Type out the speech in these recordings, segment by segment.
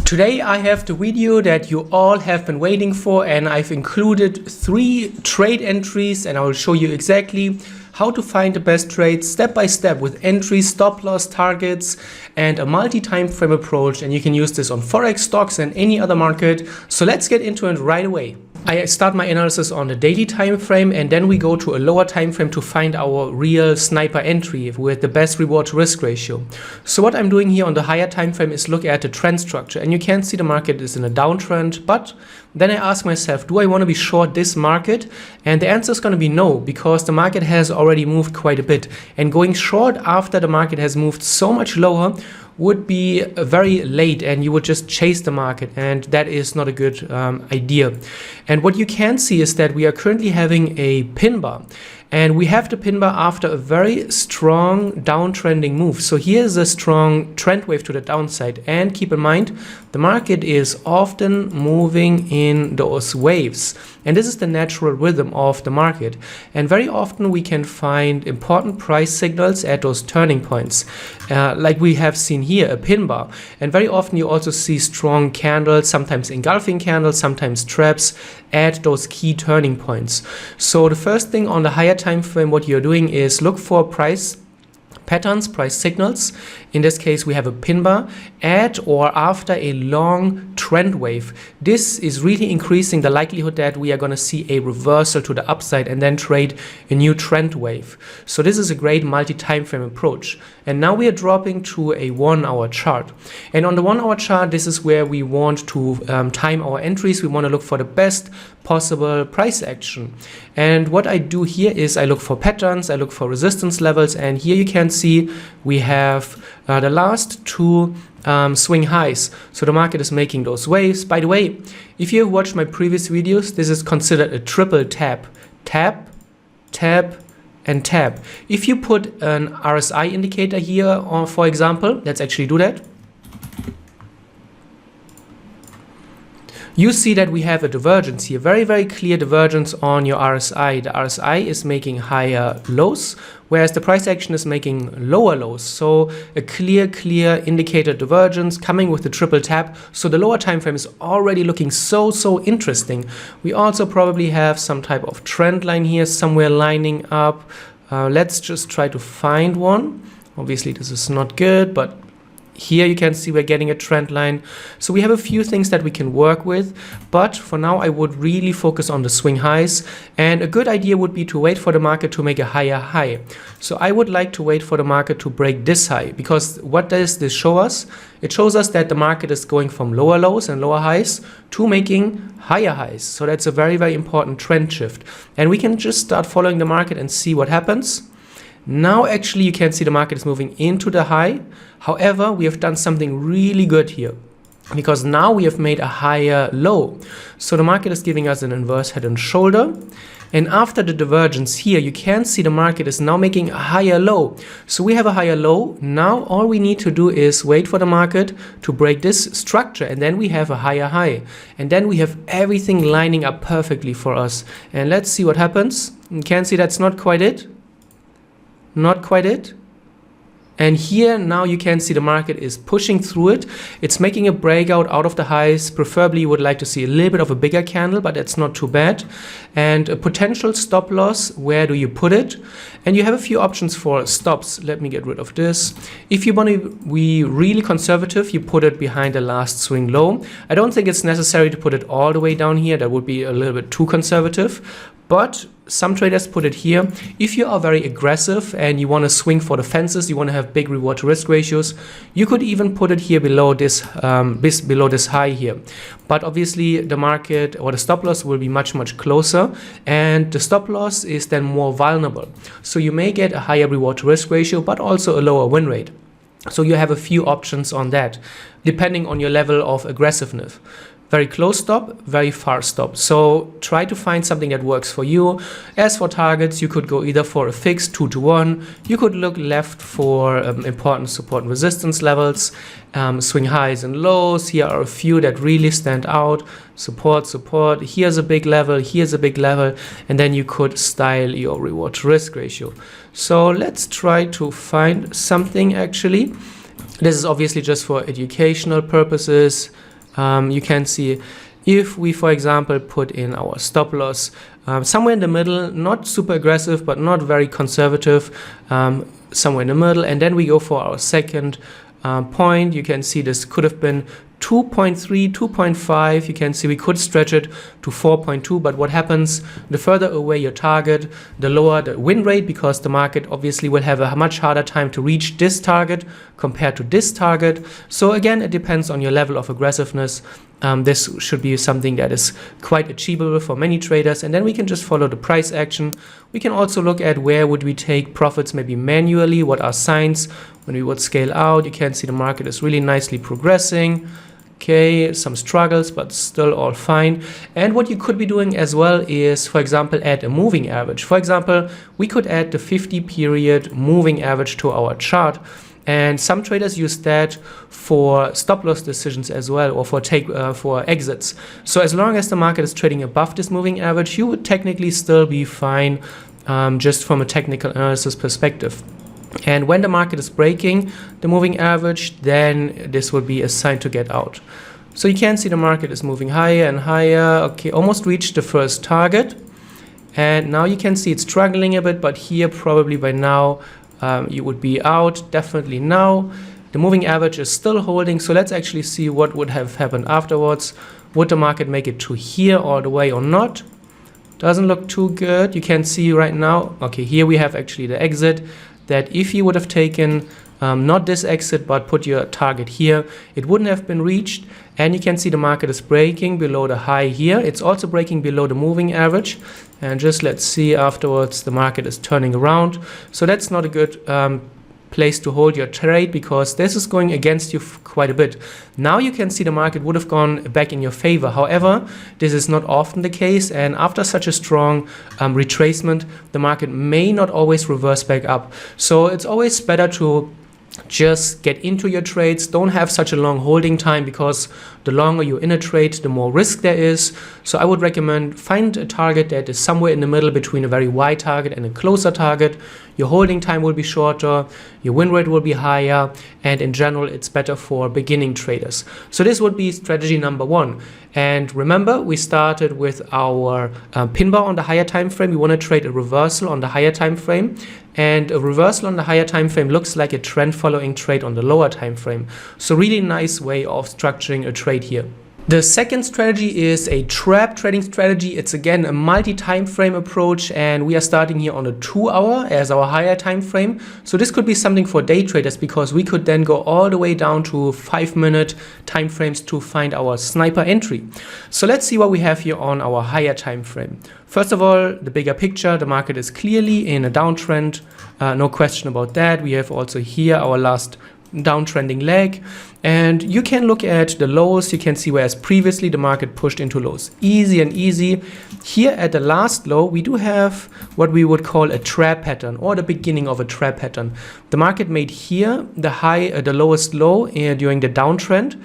Today I have the video that you all have been waiting for, and I've included 3 trade entries, and I will show you exactly how to find the best trades step by step with entries, stop loss, targets, and a multi-time frame approach. And you can use this on Forex, stocks, and any other market. So let's get into it right away. I start my analysis on the daily time frame, and then we go to a lower time frame to find our real sniper entry with the best reward to risk ratio. So what I'm doing here on the higher time frame is look at the trend structure, and you can see the market is in a downtrend. But then I ask myself, do I want to be short this market? And the answer is going to be no, because the market has already moved quite a bit, and going short after the market has moved so much lower would be very late, and you would just chase the market, and that is not a good idea. And what you can see is that we are currently having a pin bar, and we have the pin bar after a very strong downtrending move. So here's a strong trend wave to the downside, and keep in mind the market is often moving in those waves, and this is the natural rhythm of the market. And very often we can find important price signals at those turning points, like we have seen here, a pin bar. And very often you also see strong candles, sometimes engulfing candles, sometimes traps at those key turning points. So the first thing on the higher time frame, what you're doing is look for price patterns, price signals. In this case, we have a pin bar at or after a long trend wave. This is really increasing the likelihood that we are going to see a reversal to the upside and then trade a new trend wave. So this is a great multi-time frame approach. And now we are dropping to a 1-hour chart. And on the 1-hour chart, this is where we want to time our entries. We want to look for the best possible price action. And what I do here is I look for patterns, I look for resistance levels, and here you can see we have the last 2 swing highs. So the market is making those waves. By the way, if you have watched my previous videos, this is considered a triple tap. Tap, tap, and tap. If you put an RSI indicator here, or for example, let's actually do that. You see that we have a divergence here, very, very clear divergence on your RSI. The RSI is making higher lows, whereas the price action is making lower lows. So a clear indicator divergence coming with the triple tap. So the lower time frame is already looking so interesting. We also probably have some type of trend line here somewhere lining up. Let's just try to find one. Obviously this is not good, but here you can see we're getting a trend line. So we have a few things that we can work with, but for now I would really focus on the swing highs. And a good idea would be to wait for the market to make a higher high. So I would like to wait for the market to break this high, because what does this show us? It shows us that the market is going from lower lows and lower highs to making higher highs. So that's a very, very important trend shift. And we can just start following the market and see what happens. Now actually you can see the market is moving into the high. However, we have done something really good here, because now we have made a higher low. So the market is giving us an inverse head and shoulder. And after the divergence here, you can see the market is now making a higher low. So we have a higher low. Now all we need to do is wait for the market to break this structure, and then we have a higher high. And then we have everything lining up perfectly for us. And let's see what happens. You can see that's not quite it. Not quite it. And here now you can see the market is pushing through it. It's making a breakout out of the highs. Preferably you would like to see a little bit of a bigger candle, but that's not too bad. And a potential stop loss, where do you put it? And you have a few options for stops. Let me get rid of this. If you want to be really conservative, you put it behind the last swing low. I don't think it's necessary to put it all the way down here. That would be a little bit too conservative. But some traders put it here. If you are very aggressive and you want to swing for the fences, you want to have big reward to risk ratios, you could even put it here below this high here. But obviously the market or the stop loss will be much closer, and the stop loss is then more vulnerable. So you may get a higher reward to risk ratio, but also a lower win rate. So you have a few options on that, depending on your level of aggressiveness. Very close stop, very far stop. So try to find something that works for you. As for targets, you could go either for a fixed 2-to-1. You could look left for important support and resistance levels, swing highs and lows. Here are a few that really stand out. Support. Here's a big level, here's a big level, and then you could style your reward to risk ratio. So let's try to find something actually. This is obviously just for educational purposes. You can see if we, for example, put in our stop loss somewhere in the middle, not super aggressive, but not very conservative, somewhere in the middle, and then we go for our second point. You can see this could have been 2.3, 2.5. You can see we could stretch it to 4.2, but what happens, the further away your target, the lower the win rate, because the market obviously will have a much harder time to reach this target compared to this target. So again, it depends on your level of aggressiveness. This should be something that is quite achievable for many traders, and then we can just follow the price action. We can also look at where would we take profits, maybe manually, what are signs when we would scale out. You can see the market is really nicely progressing. Okay, some struggles, but still all fine. And what you could be doing as well is, for example, add a moving average. For example, we could add the 50-period moving average to our chart. And some traders use that for stop loss decisions as well, or for exits. So as long as the market is trading above this moving average, you would technically still be fine, just from a technical analysis perspective. And when the market is breaking the moving average, then this would be a sign to get out. So you can see the market is moving higher and higher. Okay, almost reached the first target. And now you can see it's struggling a bit, but here probably by now you would be out, definitely now. The moving average is still holding, so let's actually see what would have happened afterwards. Would the market make it to here all the way or not? Doesn't look too good. You can see right now, okay, here we have actually the exit, that if you would have taken not this exit but put your target here, it wouldn't have been reached. And you can see the market is breaking below the high here. It's also breaking below the moving average. And just let's see afterwards, the market is turning around. So that's not a good place to hold your trade, because this is going against you quite a bit. Now you can see the market would have gone back in your favor. However, this is not often the case, and after such a strong retracement, the market may not always reverse back up. So it's always better to just get into your trades. Don't have such a long holding time, because the longer you're in a trade, the more risk there is. So I would recommend find a target that is somewhere in the middle between a very wide target and a closer target. Your holding time will be shorter, your win rate will be higher, and in general it's better for beginning traders. So this would be strategy number one. And remember, we started with our pin bar on the higher time frame. We want to trade a reversal on the higher time frame, and a reversal on the higher time frame looks like a trend following trade on the lower time frame. So really nice way of structuring a trade here. The second strategy is a trap trading strategy. It's again a multi-time frame approach, and we are starting here on a 2 hour as our higher time frame. So this could be something for day traders, because we could then go all the way down to 5-minute time frames to find our sniper entry. So let's see what we have here on our higher time frame. First of all, the bigger picture, the market is clearly in a downtrend, no question about that. We have also here our last downtrending leg, and you can look at the lows. You can see whereas previously the market pushed into lows easy and easy, here at the last low we do have what we would call a trap pattern, or the beginning of a trap pattern. The market made here the the lowest low during the downtrend,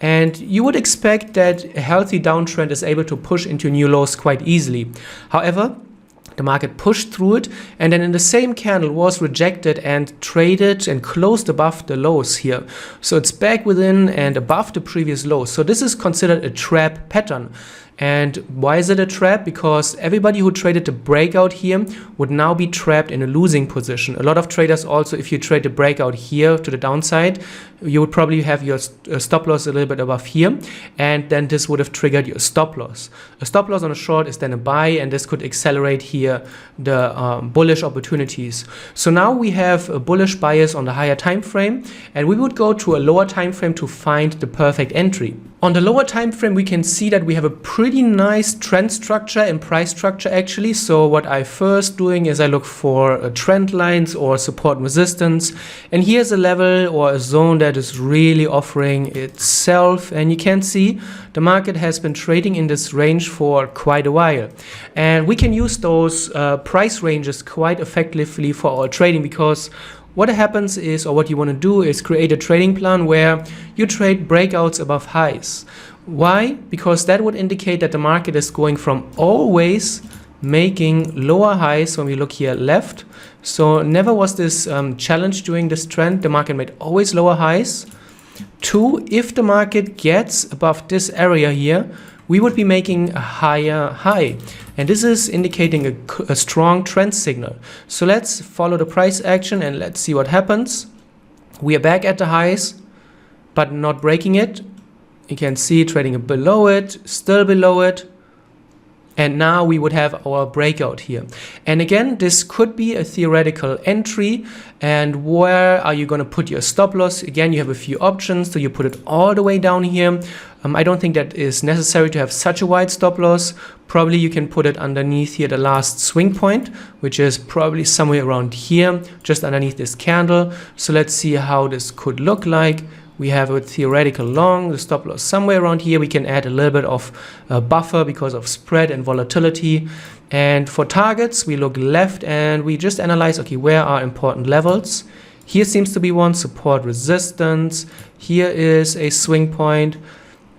and you would expect that a healthy downtrend is able to push into new lows quite easily. However, the market pushed through it, and then in the same candle was rejected and traded and closed above the lows here. So it's back within and above the previous lows. So this is considered a trap pattern. And why is it a trap? Because everybody who traded the breakout here would now be trapped in a losing position. A lot of traders also, if you trade the breakout here to the downside, you would probably have your stop loss a little bit above here, and then this would have triggered your stop loss. A stop loss on a short is then a buy, and this could accelerate here the bullish opportunities. So now we have a bullish bias on the higher time frame, and we would go to a lower time frame to find the perfect entry. On the lower time frame, we can see that we have a pretty nice trend structure and price structure actually. So what I first doing is I look for trend lines or support and resistance, and here's a level or a zone that is really offering itself, and you can see the market has been trading in this range for quite a while, and we can use those price ranges quite effectively for our trading, because what happens is, or what you want to do is create a trading plan where you trade breakouts above highs. Why? Because that would indicate that the market is going from always making lower highs. When we look here left, so never was this challenge during this trend. The market made always lower highs, 2, if the market gets above this area here, we would be making a higher high. And this is indicating a strong trend signal. So let's follow the price action and let's see what happens. We are back at the highs, but not breaking it. You can see trading below it, still below it. And now we would have our breakout here. And again, this could be a theoretical entry. And where are you going to put your stop loss? Again, you have a few options. So you put it all the way down here. I don't think that is necessary to have such a wide stop loss. Probably you can put it underneath here, the last swing point, which is probably somewhere around here, just underneath this candle. So let's see how this could look like. We have a theoretical long, the stop loss somewhere around here. We can add a little bit of a buffer because of spread and volatility. And for targets, we look left and we just analyze, okay, where are important levels? Here seems to be one, support, resistance. Here is a swing point.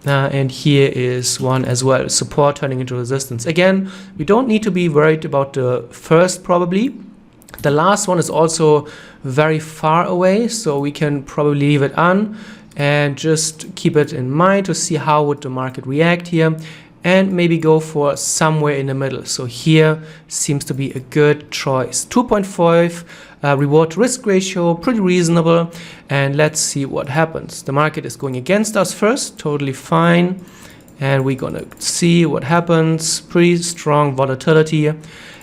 And here is one as well, support turning into resistance. Again, we don't need to be worried about the first probably. The last one is also very far away, so we can probably leave it on and just keep it in mind to see how would the market react here, and maybe go for somewhere in the middle. So here seems to be a good choice. 2.5 reward risk ratio, pretty reasonable. And let's see what happens. The market is going against us first, totally fine. And we're gonna see what happens. Pretty strong volatility.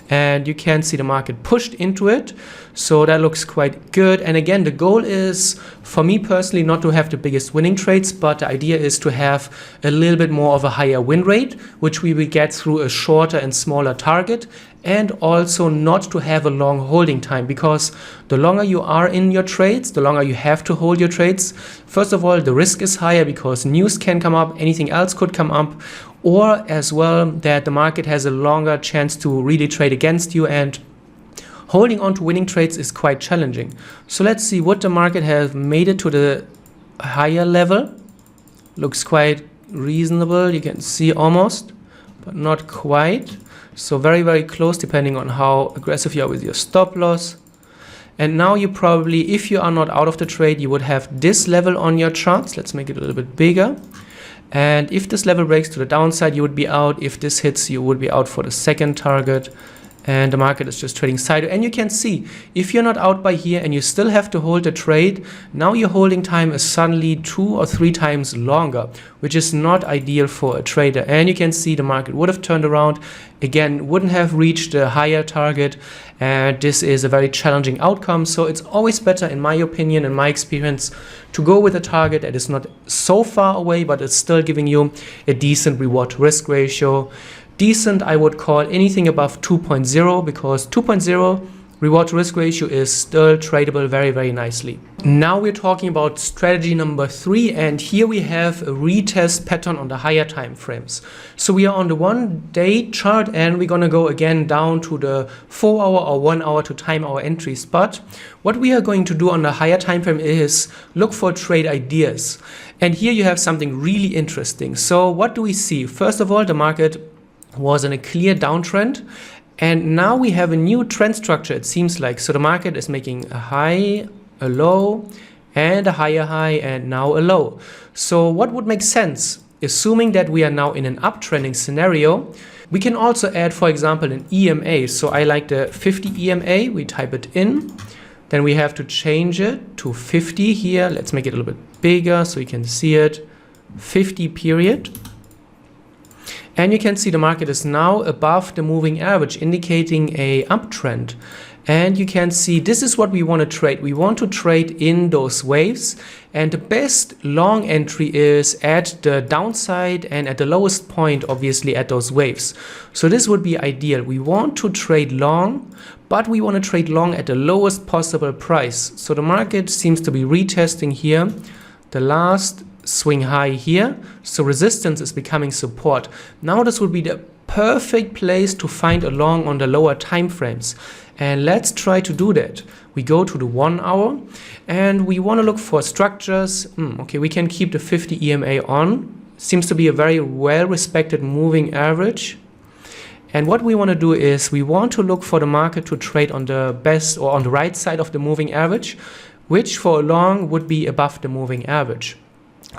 And you can see the market pushed into it. So that looks quite good. And again, the goal is, for me personally, not to have the biggest winning trades, but the idea is to have a little bit more of a higher win rate, which we will get through a shorter and smaller target, and also not to have a long holding time, because the longer you are in your trades, the longer you have to hold your trades. First of all, the risk is higher because news can come up, anything else could come up, or as well that the market has a longer chance to really trade against you, and holding on to winning trades is quite challenging. So let's see what the market has made it to the higher level. Looks quite reasonable, you can see almost, but not quite. So very, very close depending on how aggressive you are with your stop loss. And now you probably, if you are not out of the trade, you would have this level on your charts. Let's make it a little bit bigger. And if this level breaks to the downside, you would be out. If this hits, you would be out for the second target. And the market is just trading sideways. And you can see, if you're not out by here and you still have to hold the trade, now your holding time is suddenly 2 or 3 times longer, which is not ideal for a trader. And you can see the market would have turned around, again, wouldn't have reached a higher target. And this is a very challenging outcome. So it's always better, in my opinion, in my experience, to go with a target that is not so far away, but it's still giving you a decent reward risk ratio. Decent, I would call anything above 2.0, because 2.0 reward risk ratio is still tradable very, very nicely. Now we're talking about strategy number 3, and here we have a retest pattern on the higher time frames. So we are on the 1-day chart, and we're gonna go again down to the 4-hour or 1 hour to time our entries. But what we are going to do on the higher time frame is look for trade ideas. And here you have something really interesting. So what do we see? First of all, the market was in a clear downtrend, and now we have a new trend structure, it seems like. So the market is making a high, a low, and a higher high, and now a low. So what would make sense? Assuming that we are now in an uptrending scenario, we can also add, for example, an EMA. So I like the 50 EMA, we type it in, then we have to change it to 50 here. Let's make it a little bit bigger so you can see it, 50 period. And you can see the market is now above the moving average, indicating a uptrend. And you can see this is what we want to trade. We want to trade in those waves. And the best long entry is at the downside and at the lowest point, obviously, at those waves. So this would be ideal. We want to trade long, but we want to trade long at the lowest possible price. So the market seems to be retesting here the last swing high here, so resistance is becoming support. Now this would be the perfect place to find a long on the lower time frames, and let's try to do that. We go to the 1 hour and we want to look for structures. Okay, we can keep the 50 EMA on, seems to be a very well respected moving average. And what we want to do is we want to look for the market to trade on the best or on the right side of the moving average, which for a long would be above the moving average.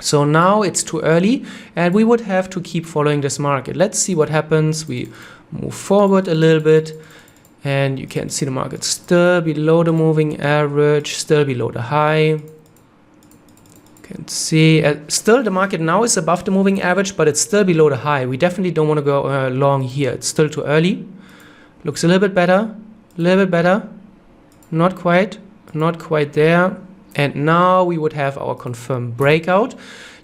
So now it's too early and we would have to keep following this market. Let's see what happens. We move forward a little bit and you can see the market still below the moving average, still below the high. You can see still the market now is above the moving average, but it's still below the high. We definitely don't want to go long here. It's still too early. Looks a little bit better, not quite there. And now we would have our confirmed breakout.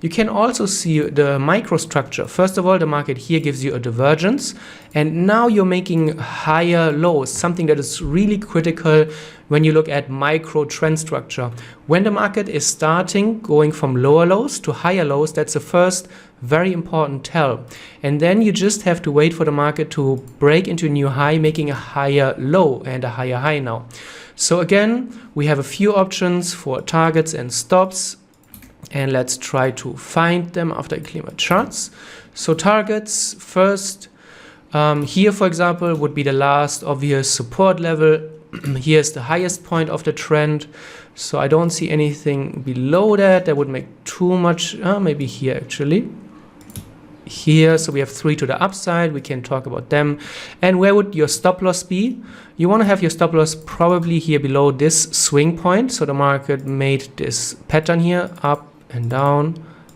You can also see the microstructure. First of all, the market here gives you a divergence, and now you're making higher lows, something that is really critical when you look at micro trend structure. When the market is starting going from lower lows to higher lows, that's the first very important tell. And then you just have to wait for the market to break into a new high, making a higher low and a higher high now. So again, we have a few options for targets and stops, and let's try to find them after I clear my charts. So targets first, here for example would be the last obvious support level. Here's the highest point of the trend, so I don't see anything below that. That would make too much, maybe here actually. Here, so we have 3 to the upside, we can talk about them. And where would your stop loss be? You want to have your stop loss probably here below this swing point. So the market made this pattern here, up and down,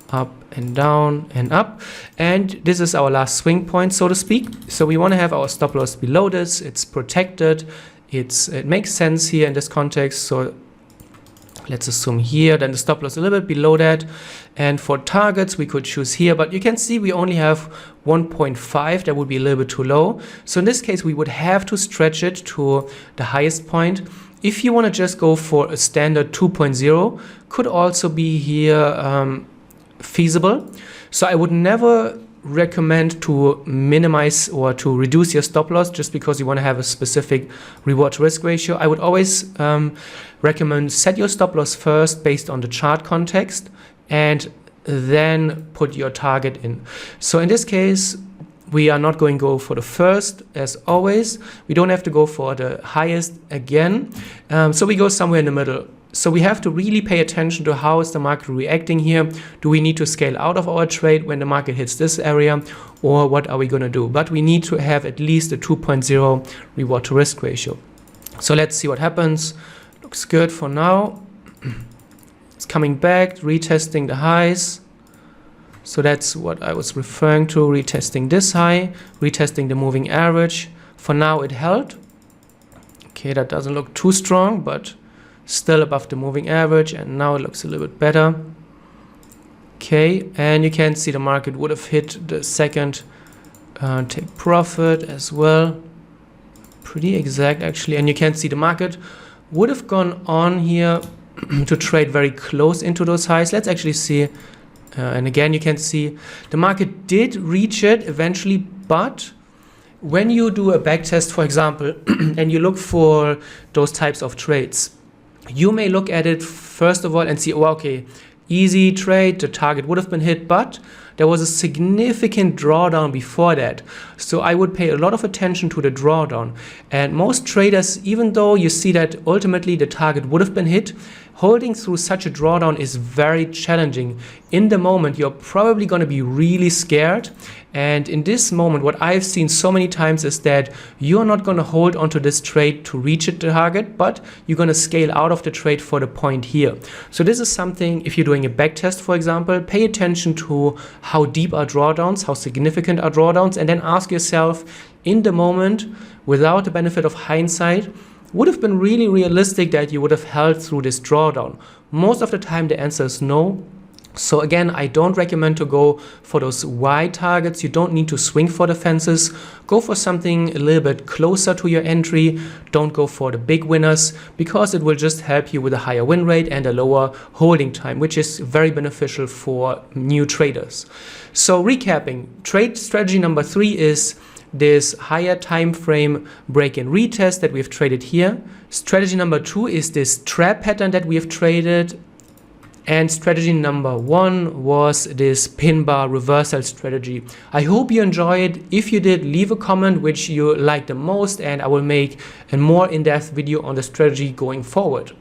up and down and up. And this is our last swing point, so to speak. So we want to have our stop loss below this. It's protected. It makes sense here in this context. So let's assume here, then the stop loss a little bit below that. And for targets, we could choose here, but you can see we only have 1.5. That would be a little bit too low. So in this case, we would have to stretch it to the highest point. If you want to just go for a standard 2.0, could also be here feasible. So I would never recommend to minimize or to reduce your stop loss just because you want to have a specific reward to risk ratio. I would always recommend set your stop loss first based on the chart context and then put your target in. So in this case, we are not going to go for the first as always. We don't have to go for the highest again. So we go somewhere in the middle. So we have to really pay attention to how is the market reacting here. Do we need to scale out of our trade when the market hits this area, or what are we going to do? But we need to have at least a 2.0 reward to risk ratio. So let's see what happens. Looks good for now. It's coming back, retesting the highs. So that's what I was referring to, retesting this high, retesting the moving average. For now it held. Okay, that doesn't look too strong, but still above the moving average, and now it looks a little bit better. Okay, and you can see the market would have hit the second take profit as well. Pretty exact actually, and you can see the market would have gone on here to trade very close into those highs. Let's actually see, and again you can see the market did reach it eventually, but when you do a backtest, for example, and you look for those types of trades, you may look at it first of all and see, oh, okay, easy trade, the target would have been hit, but there was a significant drawdown before that. So I would pay a lot of attention to the drawdown. And most traders, even though you see that ultimately the target would have been hit, holding through such a drawdown is very challenging. In the moment, you're probably going to be really scared. And in this moment, what I've seen so many times is that you're not going to hold onto this trade to reach the target, but you're going to scale out of the trade for the point here. So this is something, if you're doing a backtest, for example, pay attention to how deep are drawdowns, how significant are drawdowns, and then ask yourself in the moment, without the benefit of hindsight, would have been really realistic that you would have held through this drawdown? Most of the time the answer is no. So again, I don't recommend to go for those wide targets. You don't need to swing for the fences. Go for something a little bit closer to your entry. Don't go for the big winners, because it will just help you with a higher win rate and a lower holding time, which is very beneficial for new traders. So recapping, trade strategy number 3 is this higher time frame break and retest that we've traded here. Strategy number 2 is this trap pattern that we have traded. And strategy number 1 was this pin bar reversal strategy. I hope you enjoyed. If you did, leave a comment which you liked the most, and I will make a more in-depth video on the strategy going forward.